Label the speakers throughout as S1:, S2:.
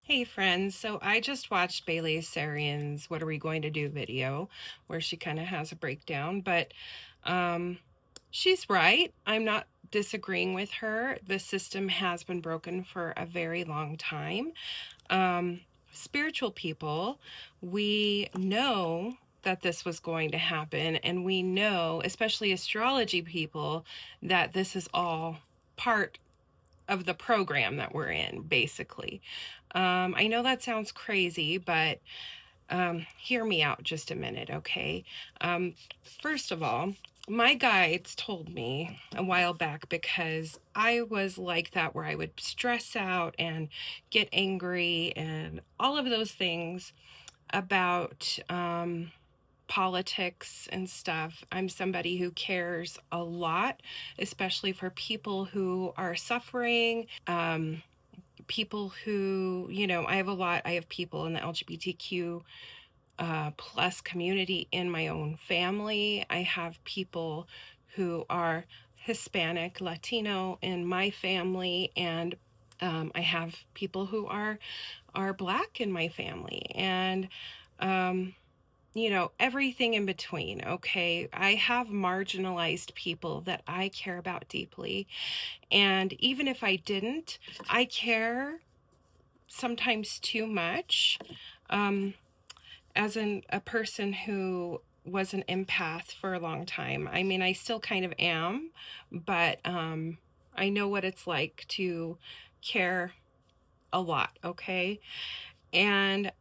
S1: Hey friends, so I just watched Bailey Sarian's What Are We Going to Do video where she kind of has a breakdown, but um, she's right. I'm not disagreeing with her. The system has been broken for a very long time. Um, Spiritual people, we know that this was going to happen, and we know, especially astrology people, that this is all part of the program that we're in, basically. I know that sounds crazy, but hear me out just a minute, okay? Um, First of all, my guides told me a while back because I was like that where I would stress out and get angry and all of those things about politics and stuff. I'm somebody who cares a lot, especially for people who are suffering. People who, I have people in the LGBTQ plus community in my own family. I have people who are Hispanic, Latino in my family, and I have people who are Black in my family, and everything in between. Okay, I have marginalized people that I care about deeply, and even if I didn't, I care sometimes too much. Um, a person who was an empath for a long time, I mean, I still kind of am, but I know what it's like to care a lot, okay? And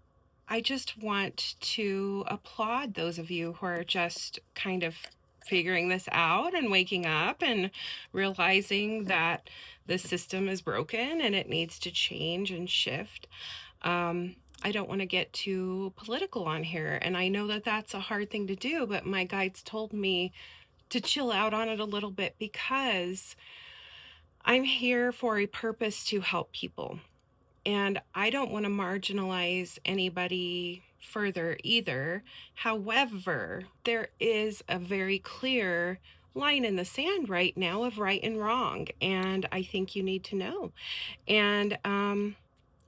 S1: I just want to applaud those of you who are just kind of figuring this out and waking up and realizing that the system is broken and it needs to change and shift. I don't want to get too political on here, and I know that that's a hard thing to do, but my guides told me to chill out on it a little bit because I'm here for a purpose to help people. And I don't want to marginalize anybody further either. However, there is a very clear line in the sand right now of right and wrong. And I think you need to know. And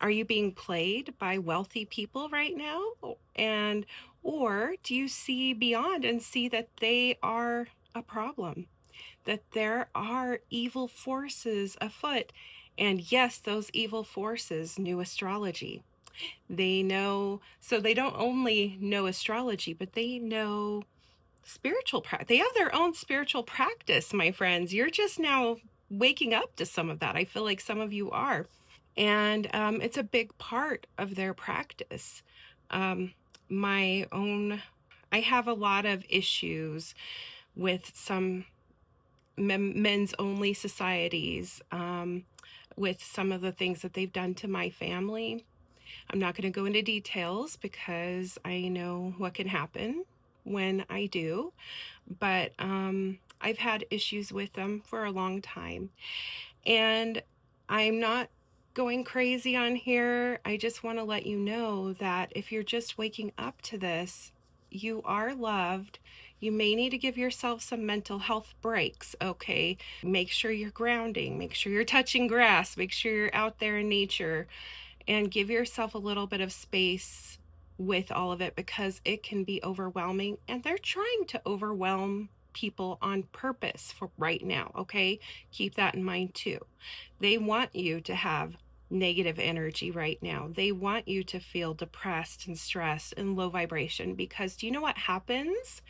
S1: are you being played by wealthy people right now? And or do you see beyond and see that they are a problem? That there are evil forces afoot. And yes, those evil forces knew astrology. They know, so they don't only know astrology, but they know spiritual practice. They have their own spiritual practice, my friends. You're just now waking up to some of that. I feel like some of you are. And it's a big part of their practice. Um, my own, I have a lot of issues with some men's only societies, with some of the things that they've done to my family. I'm not going to go into details because I know what can happen when I do, but I've had issues with them for a long time. And I'm not going crazy on here. I just want to let you know that if you're just waking up to this, you are loved. You may need to give yourself some mental health breaks, okay? Make sure you're grounding, make sure you're touching grass, make sure you're out there in nature, and give yourself a little bit of space with all of it because it can be overwhelming, and they're trying to overwhelm people on purpose for right now, okay? Keep that in mind too. They want you to have negative energy right now. They want you to feel depressed and stressed and low vibration because do you know what happens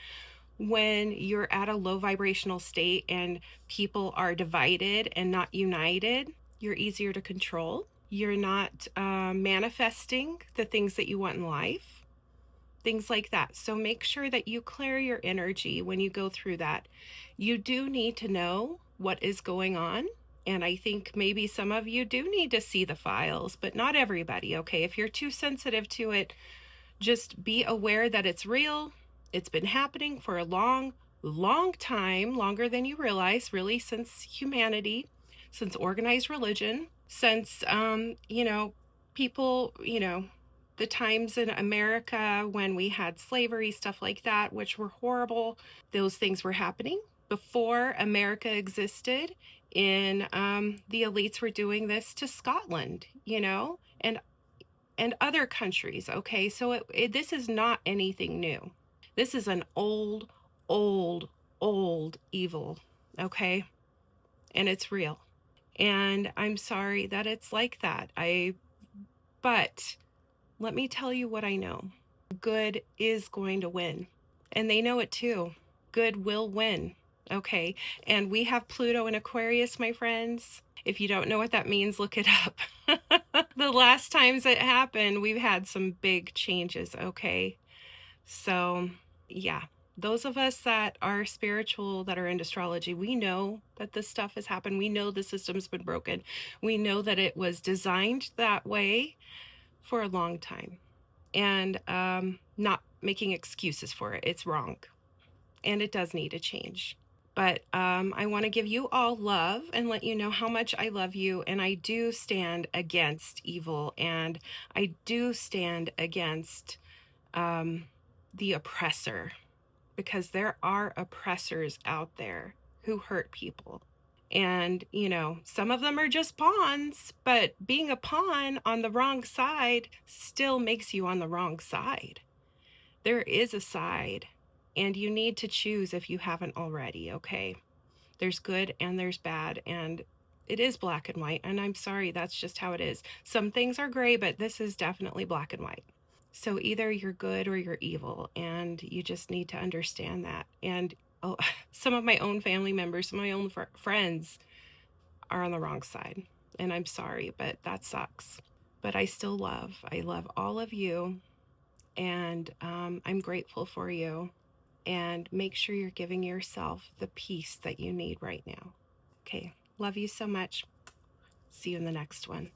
S1: when you're at a low vibrational state and people are divided and not united? You're easier to control. You're not manifesting the things that you want in life, things like that. So make sure that you clear your energy when you go through that. You do need to know what is going on. And I think maybe some of you do need to see the files, but not everybody, okay? If you're too sensitive to it, just be aware that it's real. It's been happening for a long, long time, longer than you realize, really, since humanity, since organized religion, since, people, the times in America when we had slavery, stuff like that, which were horrible. Those things were happening before America existed. The elites were doing this to Scotland, and and other countries. Okay, so this is not anything new. This is an old, old, old evil. Okay, and it's real. And I'm sorry that it's like that. But let me tell you what I know. Good is going to win. And they know it too. Good will win. Okay. And we have Pluto in Aquarius, my friends. If you don't know what that means, look it up. The last times it happened, we've had some big changes. Okay. So, yeah. Those of us that are spiritual, that are into astrology, we know that this stuff has happened. We know the system's been broken. We know that it was designed that way for a long time. And not making excuses for it. It's wrong. And it does need a change. But I want to give you all love and let you know how much I love you. And I do stand against evil. And I do stand against the oppressor. Because there are oppressors out there who hurt people. And, some of them are just pawns, but being a pawn on the wrong side still makes you on the wrong side. There is a side, and you need to choose if you haven't already, okay? There's good and there's bad, and it is black and white, and I'm sorry, that's just how it is. Some things are gray, but this is definitely black and white. So either you're good or you're evil, and you just need to understand that. And some of my own family members, some of my own friends are on the wrong side, and I'm sorry, but that sucks. But I love all of you, and I'm grateful for you. And make sure you're giving yourself the peace that you need right now. Okay, love you so much. See you in the next one.